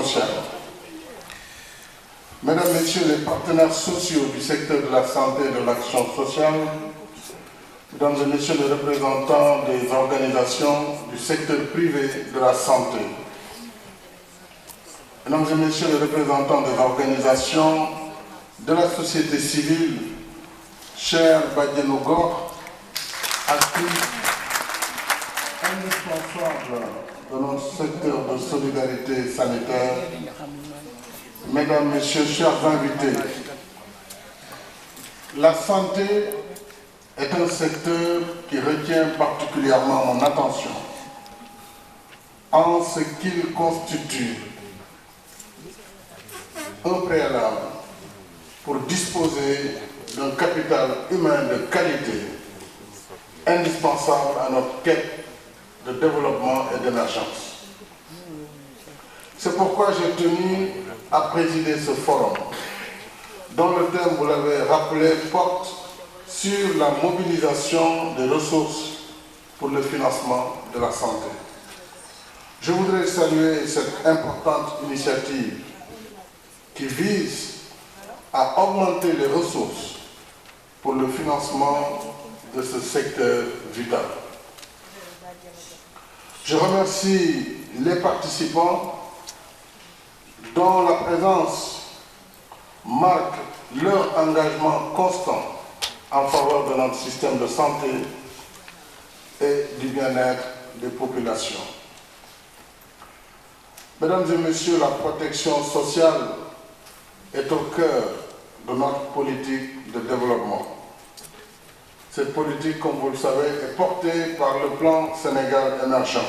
sociale. Mesdames, Messieurs les partenaires sociaux du secteur de la santé et de l'action sociale, Mesdames et Messieurs les représentants des organisations du secteur privé de la santé, Mesdames et Messieurs les représentants des organisations de la société civile, chers Badianougor, actifs, indispensables de notre secteur de solidarité sanitaire, Mesdames, Messieurs, chers invités, la santé est un secteur qui retient particulièrement mon attention en ce qu'il constitue un préalable pour disposer d'un capital humain de qualité indispensable à notre quête de développement et d'émergence. C'est pourquoi j'ai tenu à présider ce forum, dont le thème, vous l'avez rappelé, porte sur la mobilisation des ressources pour le financement de la santé. Je voudrais saluer cette importante initiative qui vise à augmenter les ressources pour le financement de ce secteur vital. Je remercie les participants dont la présence marque leur engagement constant en faveur de notre système de santé et du bien-être des populations. Mesdames et Messieurs, la protection sociale est au cœur de notre politique de développement. Cette politique, comme vous le savez, est portée par le plan Sénégal émergent.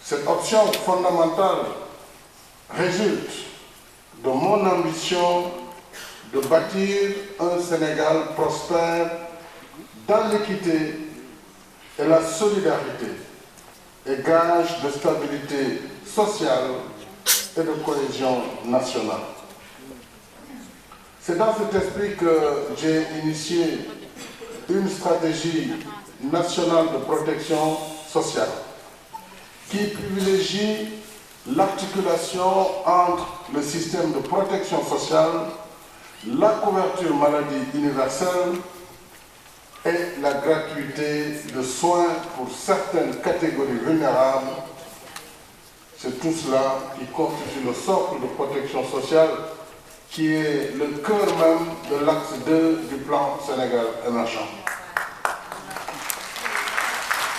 Cette option fondamentale résulte de mon ambition de bâtir un Sénégal prospère dans l'équité et la solidarité et gage de stabilité sociale et de cohésion nationale. C'est dans cet esprit que j'ai initié une stratégie nationale de protection sociale qui privilégie l'articulation entre le système de protection sociale, la couverture maladie universelle et la gratuité de soins pour certaines catégories vulnérables. C'est tout cela qui constitue le socle de protection sociale qui est le cœur même de l'axe 2 du plan Sénégal émergent.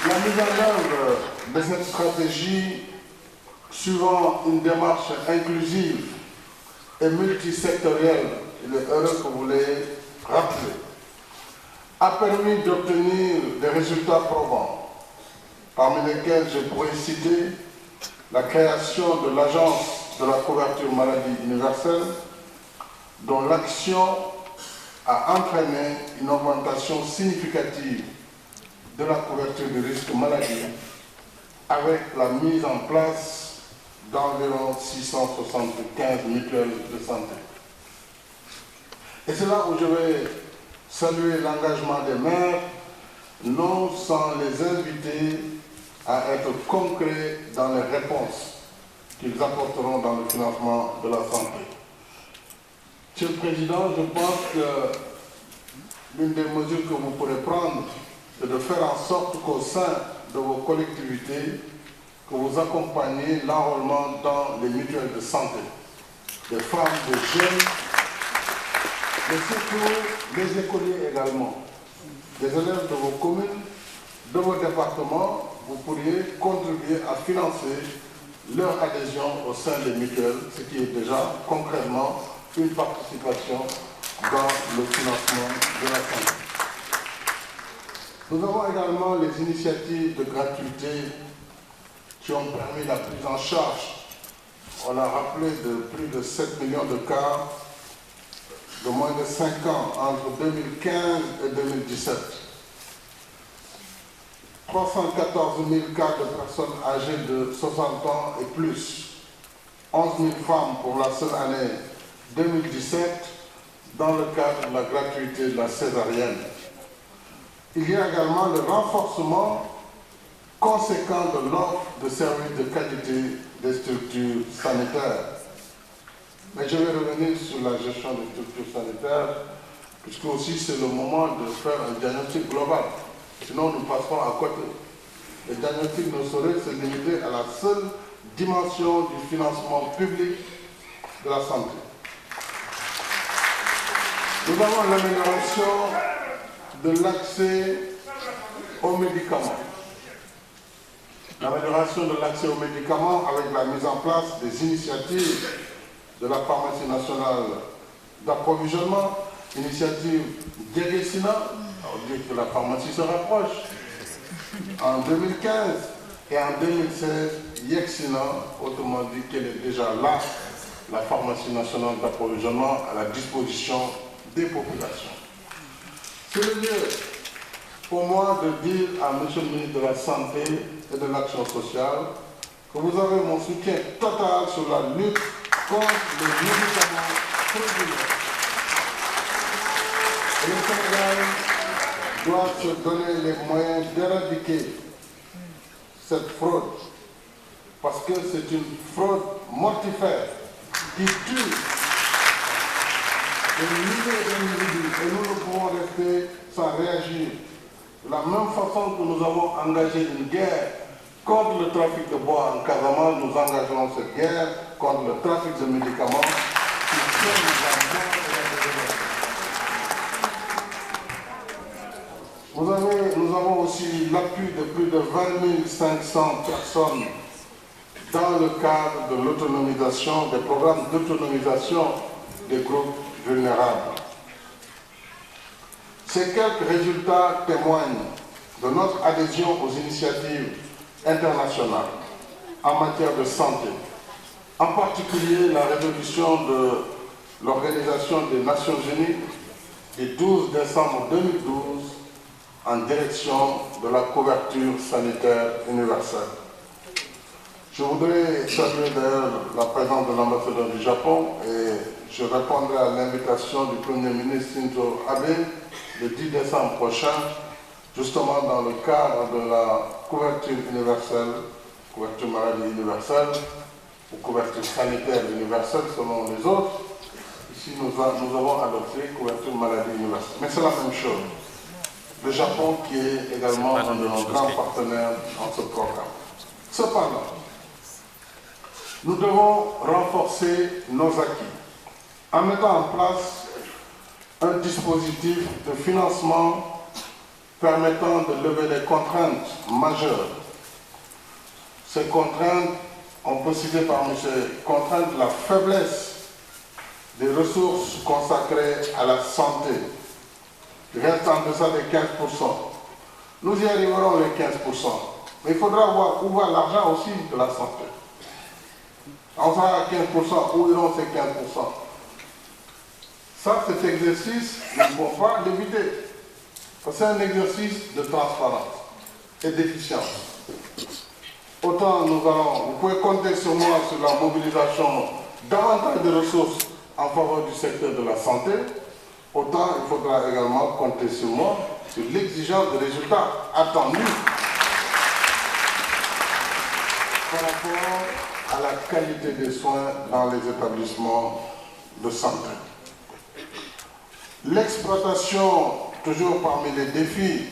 La mise en œuvre de cette stratégie, suivant une démarche inclusive et multisectorielle, il est heureux que vous l'ayez rappelé, a permis d'obtenir des résultats probants, parmi lesquels je pourrais citer la création de l'Agence de la couverture maladie universelle, dont l'action a entraîné une augmentation significative de la couverture du risque maladie, avec la mise en place d'environ 675 mutuelles de santé. Et c'est là où je vais saluer l'engagement des maires, non sans les inviter à être concrets dans les réponses qu'ils apporteront dans le financement de la santé. Monsieur le Président, je pense que l'une des mesures que vous pourrez prendre, c'est de faire en sorte qu'au sein de vos collectivités, que vous accompagniez l'enrôlement dans les mutuelles de santé, des femmes, des jeunes, mais surtout des écoliers également, des élèves de vos communes, de vos départements. Vous pourriez contribuer à financer leur adhésion au sein des mutuelles, ce qui est déjà concrètement une participation dans le financement de la santé. Nous avons également les initiatives de gratuité qui ont permis la prise en charge, on a rappelé, de plus de 7 millions de cas de moins de 5 ans entre 2015 et 2017. 314 000 cas de personnes âgées de 60 ans et plus, 11 000 femmes pour la seule année 2017 dans le cadre de la gratuité de la césarienne. Il y a également le renforcement conséquent de l'offre de services de qualité des structures sanitaires. Mais je vais revenir sur la gestion des structures sanitaires, puisque aussi c'est le moment de faire un diagnostic global. Sinon, nous passerons à côté. Le diagnostic ne saurait se limiter à la seule dimension du financement public de la santé. Nous avons l'amélioration de l'accès aux médicaments. L'amélioration de l'accès aux médicaments avec la mise en place des initiatives de la pharmacie nationale d'approvisionnement, initiative Dieguesina, on dit que la pharmacie se rapproche, en 2015 et en 2016, Yexina, autrement dit qu'elle est déjà là, la pharmacie nationale d'approvisionnement à la disposition des populations. C'est le lieu pour moi de dire à M. le ministre de la Santé et de l'Action sociale que vous avez mon soutien total sur la lutte contre les médicaments frauduleux. Et le Sénégal doit se donner les moyens d'éradiquer cette fraude, parce que c'est une fraude mortifère qui tue des milliers d'individus et nous ne pouvons rester sans réagir. De la même façon que nous avons engagé une guerre contre le trafic de bois en Casamance, nous engagerons cette guerre contre le trafic de médicaments qui tient la mort et la délinquance. Nous avons aussi l'appui de plus de 20 500 personnes dans le cadre de l'autonomisation, des programmes d'autonomisation des groupes vulnérables. Ces quelques résultats témoignent de notre adhésion aux initiatives internationales en matière de santé, en particulier la résolution de l'Organisation des Nations Unies du 12 décembre 2012 en direction de la couverture sanitaire universelle. Je voudrais saluer d'ailleurs la présence de l'ambassadeur du Japon et je répondrai à l'invitation du Premier ministre Shinzo Abe le 10 décembre prochain, justement dans le cadre de la couverture universelle, couverture maladie universelle, ou couverture sanitaire universelle selon les autres. Ici, nous avons adopté couverture maladie universelle. Mais c'est la même chose. Le Japon qui est également un de nos grands partenaires dans ce programme. Cependant, nous devons renforcer nos acquis en mettant en place un dispositif de financement permettant de lever les contraintes majeures. Ces contraintes, on peut citer parmi ces contraintes la faiblesse des ressources consacrées à la santé, qui reste en deçà des 15%. Nous y arriverons les 15%, mais il faudra voir où va l'argent aussi de la santé. On sera à 15%, où iront ces 15%? Ça, cet exercice, nous ne pouvons pas l'éviter. Parce que c'est un exercice de transparence et d'efficience. Autant vous pouvez compter sur moi sur la mobilisation davantage de ressources en faveur du secteur de la santé, autant il faudra également compter sur moi sur l'exigence de résultats attendus par rapport à la qualité des soins dans les établissements de santé. L'exploitation, toujours parmi les défis,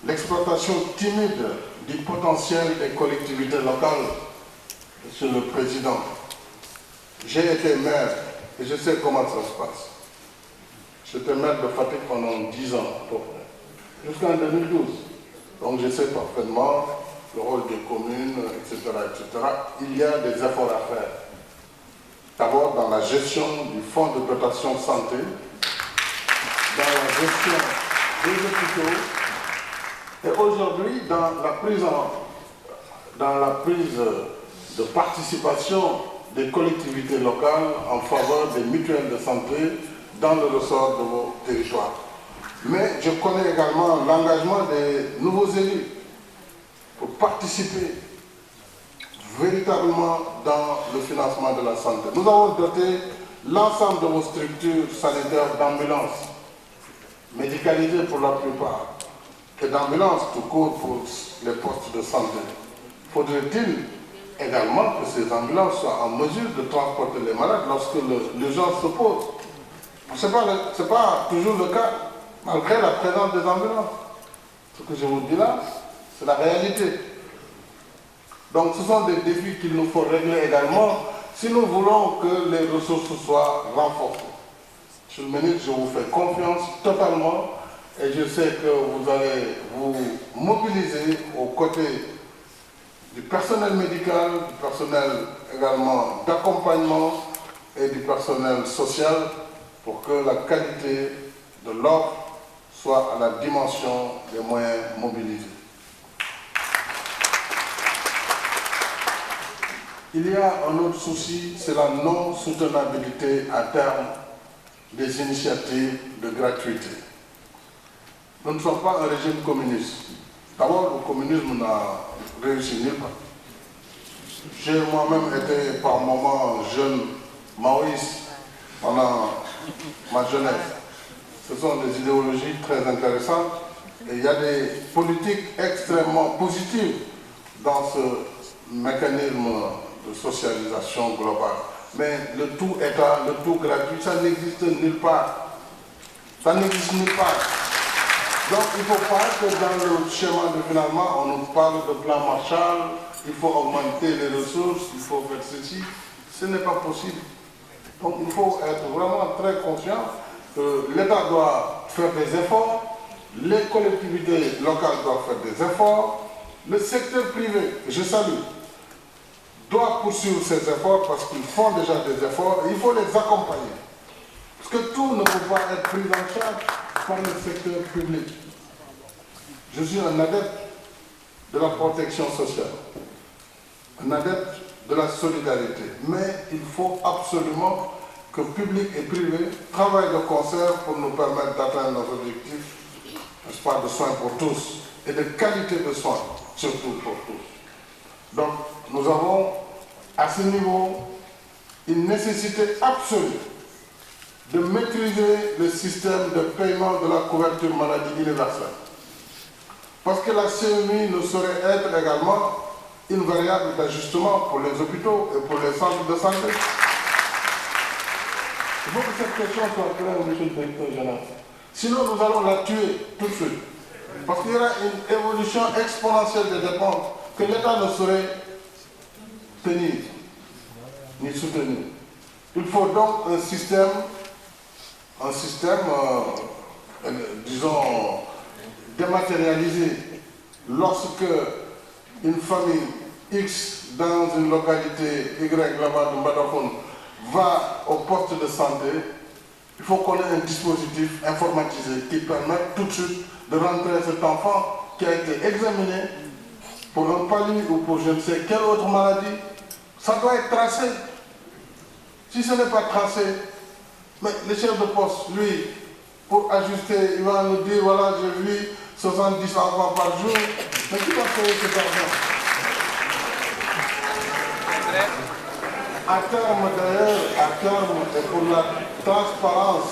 l'exploitation timide du potentiel des collectivités locales. Monsieur le Président, j'ai été maire et je sais comment ça se passe. J'étais maire de Fatick pendant 10 ans à peu près, jusqu'en 2012. Donc je sais parfaitement le rôle des communes, etc., etc. Il y a des efforts à faire. D'abord dans la gestion du fonds de dotation santé, dans la gestion des hôpitaux, et aujourd'hui dans la prise de participation des collectivités locales en faveur des mutuelles de santé dans le ressort de vos territoires. Mais je connais également l'engagement des nouveaux élus pour participer véritablement dans le financement de la santé. Nous avons doté l'ensemble de vos structures sanitaires d'ambulances, médicalisées pour la plupart, et d'ambulance tout court pour les postes de santé. Faudrait-il également que ces ambulances soient en mesure de transporter les malades lorsque l'urgence se pose? Ce n'est pas toujours le cas, malgré la présence des ambulances. Ce que je vous dis là, c'est la réalité. Donc ce sont des défis qu'il nous faut régler également si nous voulons que les ressources soient renforcées. Monsieur le ministre, je vous fais confiance totalement et je sais que vous allez vous mobiliser aux côtés du personnel médical, du personnel également d'accompagnement et du personnel social pour que la qualité de l'offre soit à la dimension des moyens mobilisés. Il y a un autre souci, c'est la non-soutenabilité à terme des initiatives de gratuité. Nous ne sommes pas un régime communiste. D'abord, le communisme n'a réussi nulle part. J'ai moi-même été par moments jeune maoïste pendant ma jeunesse. Ce sont des idéologies très intéressantes et il y a des politiques extrêmement positives dans ce mécanisme de socialisation globale. Mais le tout État, le tout gratuit, ça n'existe nulle part. Ça n'existe nulle part. Donc il ne faut pas que dans le schéma de financement, on nous parle de plan Marshall, il faut augmenter les ressources, il faut faire ceci. Ce n'est pas possible. Donc il faut être vraiment très conscient que l'État doit faire des efforts, les collectivités locales doivent faire des efforts, le secteur privé, je salue, doit poursuivre ses efforts parce qu'ils font déjà des efforts et il faut les accompagner. Parce que tout ne peut pas être pris en charge par le secteur public. Je suis un adepte de la protection sociale, un adepte de la solidarité, mais il faut absolument que public et privé travaillent de concert pour nous permettre d'atteindre nos objectifs, n'est-ce pas, de soins pour tous et de qualité de soins, surtout pour tous. Donc, nous avons à ce niveau une nécessité absolue de maîtriser le système de paiement de la couverture maladie universelle. Parce que la CMI ne saurait être également une variable d'ajustement pour les hôpitaux et pour les centres de santé. Il faut que cette question soit claire, monsieur le directeur général. Sinon, nous allons la tuer tout de suite. Parce qu'il y aura une évolution exponentielle des dépenses que l'État ne saurait tenir ni soutenir. Il faut donc un système disons, dématérialisé. Lorsque une famille X dans une localité Y là-bas de Mbadakhoune va au poste de santé, il faut qu'on ait un dispositif informatisé qui permette tout de suite de rentrer cet enfant qui a été examiné pour un palu ou pour je ne sais quelle autre maladie. Ça doit être tracé. Si ce n'est pas tracé, mais le chef de poste, lui, pour ajuster, il va nous dire, voilà, j'ai vu 70 enfants par jour. Mais qui va payer cet argent? À terme d'ailleurs, à terme, et pour la transparence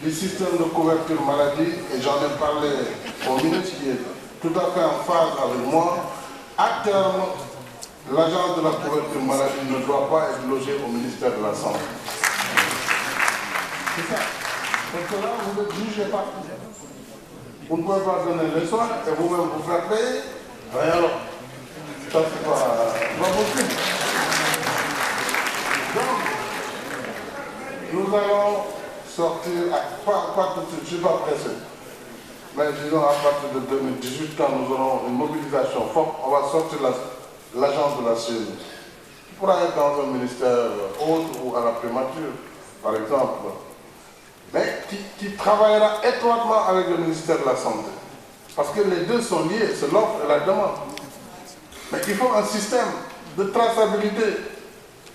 du système de couverture maladie, et j'en ai parlé au ministre qui est tout à fait en phase avec moi, à terme, l'agence de la couverture maladie ne doit pas être logée au ministère de la Santé. C'est ça. Parce que là, vous êtes jugé pas. Vous ne pouvez pas donner les soins et vous-même vous faire payer. Et alors, ça c'est pas possible. Donc, nous allons sortir, pas tout de suite, je ne suis pas pressé. Mais disons à partir de 2018, quand nous aurons une mobilisation forte, on va sortir l'agence de la CNU. Qui pourra être dans un ministère autre ou à la primature, par exemple, mais qui travaillera étroitement avec le ministère de la Santé. Parce que les deux sont liés, c'est l'offre et la demande. Mais il faut un système de traçabilité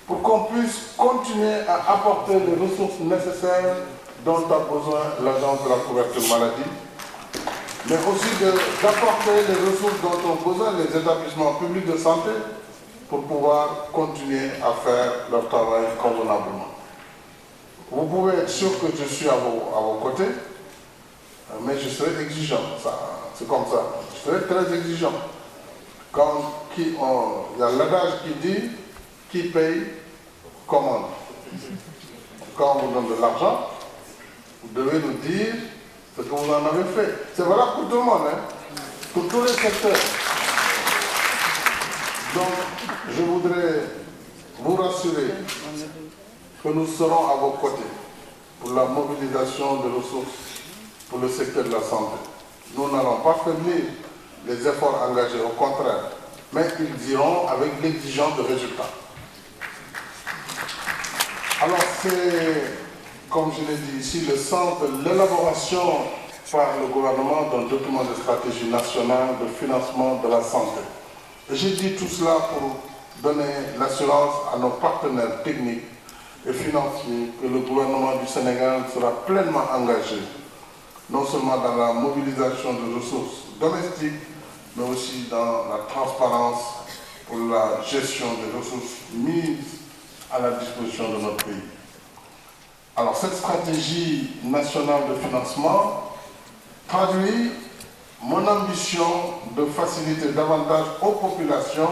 pour qu'on puisse continuer à apporter les ressources nécessaires dont a besoin l'agence de la couverture maladie, mais aussi d'apporter les ressources dont ont besoin les établissements publics de santé pour pouvoir continuer à faire leur travail convenablement. Vous pouvez être sûr que je suis à vos côtés Mais je serai exigeant, c'est comme ça. Je serai très exigeant. Il y a l'adage qui dit qui paye commande. Quand on vous donne de l'argent, vous devez nous dire ce que vous en avez fait. C'est valable pour tout le monde, hein, pour tous les secteurs. Donc, je voudrais vous rassurer que nous serons à vos côtés pour la mobilisation de ressources pour le secteur de la santé. Nous n'allons pas faiblir les efforts engagés, au contraire, mais ils iront avec l'exigence de résultats. Alors c'est, comme je l'ai dit ici, le sens de l'élaboration par le gouvernement d'un document de stratégie nationale de financement de la santé. Et j'ai dit tout cela pour donner l'assurance à nos partenaires techniques et financiers que le gouvernement du Sénégal sera pleinement engagé, non seulement dans la mobilisation de ressources domestiques, mais aussi dans la transparence pour la gestion des ressources mises à la disposition de notre pays. Alors cette stratégie nationale de financement traduit mon ambition de faciliter davantage aux populations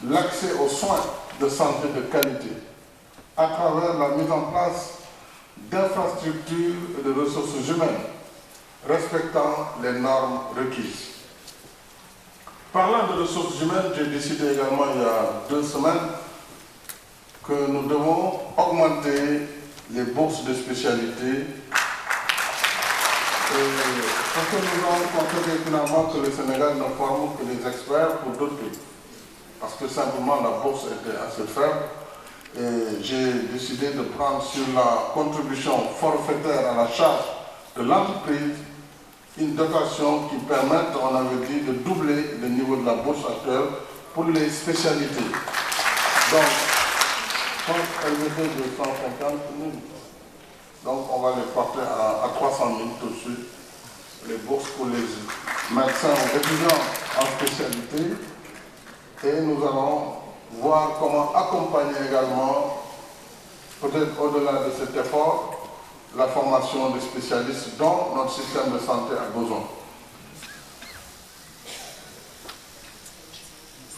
l'accès aux soins de santé de qualité à travers la mise en place d'infrastructures et de ressources humaines respectant les normes requises. Parlant de ressources humaines, j'ai décidé également il y a 2 semaines que nous devons augmenter les bourses de spécialité parce que nous avons constaté finalement que le Sénégal ne forme que des experts pour d'autres pays. Parce que simplement la bourse était assez faible et j'ai décidé de prendre sur la contribution forfaitaire à la charge de l'entreprise une dotation qui permette, on avait dit, de doubler le niveau de la bourse actuelle pour les spécialités. Donc, quand elles étaient de 150 000, donc on va les porter à 300 000 tout de suite, les bourses pour les médecins étudiants en spécialité. Et nous allons voir comment accompagner également, peut-être au-delà de cet effort, la formation des spécialistes dont notre système de santé a besoin.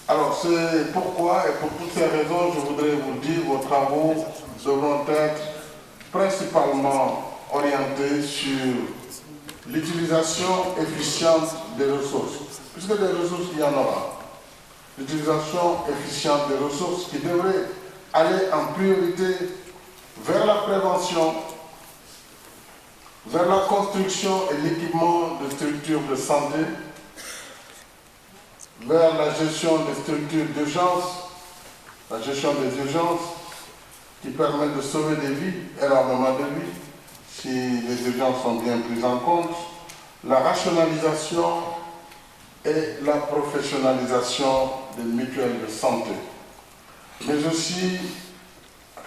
Alors c'est pourquoi et pour toutes ces raisons, je voudrais vous dire que vos travaux devront être principalement orientés sur l'utilisation efficiente des ressources, puisque des ressources il y en aura. L'utilisation efficiente des ressources qui devrait aller en priorité vers la prévention, vers la construction et l'équipement de structures de santé, vers la gestion des structures d'urgence, la gestion des urgences qui permet de sauver des vies, énormément de vies, si les urgences sont bien prises en compte, la rationalisation et la professionnalisation des mutuelles de santé, mais aussi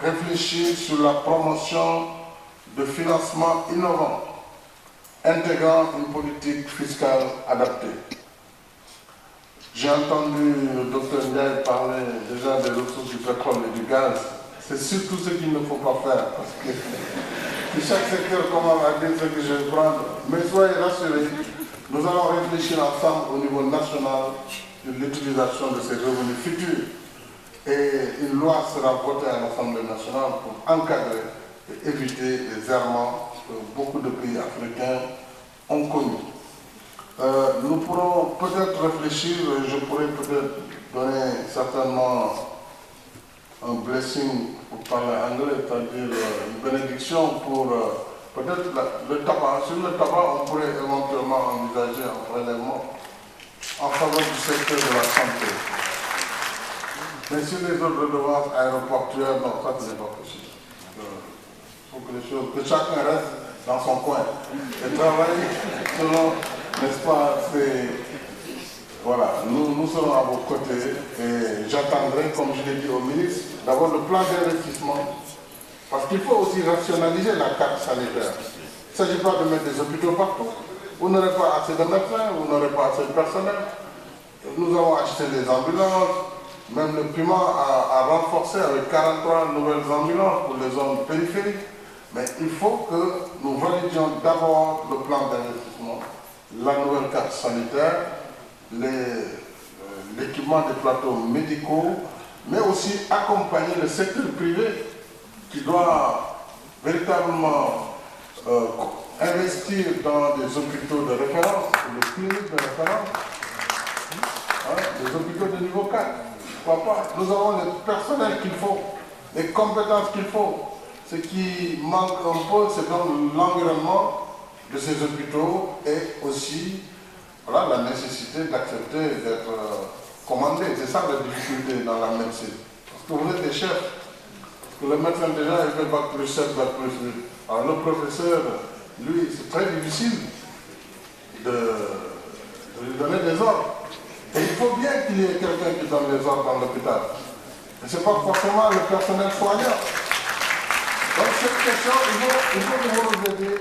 réfléchir sur la promotion de financement innovant, intégrant une politique fiscale adaptée. J'ai entendu le docteur Ndiaye parler déjà des ressources du pétrole et du gaz. C'est surtout ce qu'il ne faut pas faire, parce que chaque secteur commence à dire ce que je vais prendre. Mais soyez rassurés, nous allons réfléchir ensemble au niveau national de l'utilisation de ces revenus futurs. Et une loi sera votée à l'Assemblée nationale pour encadrer et éviter les errements que beaucoup de pays africains ont connus. Nous pourrons peut-être réfléchir, je pourrais peut-être donner certainement un blessing pour parler anglais, c'est-à-dire une bénédiction pour peut-être le tabac. Sur le tabac, on pourrait éventuellement envisager un prélèvement en faveur du secteur de la santé. Mais sur les autres redevances aéroportuaires, non, ça ce n'est pas possible. Il faut que les choses, que chacun reste dans son coin et travaille selon, n'est-ce pas, voilà, nous serons à vos côtés et j'attendrai, comme je l'ai dit au ministre, d'abord le plan d'investissement, parce qu'il faut aussi rationaliser la carte sanitaire. Il ne s'agit pas de mettre des hôpitaux partout. Vous n'aurez pas assez de médecins, vous n'aurez pas assez de personnel. Nous avons acheté des ambulances, même le PIMA a renforcé avec 43 nouvelles ambulances pour les zones périphériques. Mais il faut que nous validions d'abord le plan d'investissement, la nouvelle carte sanitaire, l'équipement des plateaux médicaux, mais aussi accompagner le secteur privé qui doit véritablement investir dans des hôpitaux de référence, des cliniques de référence, des hôpitaux de niveau 4. Pourquoi pas? Nous avons le personnel qu'il faut, les compétences qu'il faut. Ce qui manque un peu, c'est donc l'environnement de ces hôpitaux et aussi voilà, la nécessité d'accepter d'être commandé. C'est ça la difficulté dans la médecine. Parce que vous êtes des chefs. Parce que le médecin déjà, il fait bac plus 7, bac plus 8. Alors le professeur, lui, c'est très difficile de lui donner des ordres. Et il faut bien qu'il y ait quelqu'un qui donne les ordres dans l'hôpital. Et ce n'est pas forcément le personnel soignant. Donc cette question, il faut que vous nous aidiez.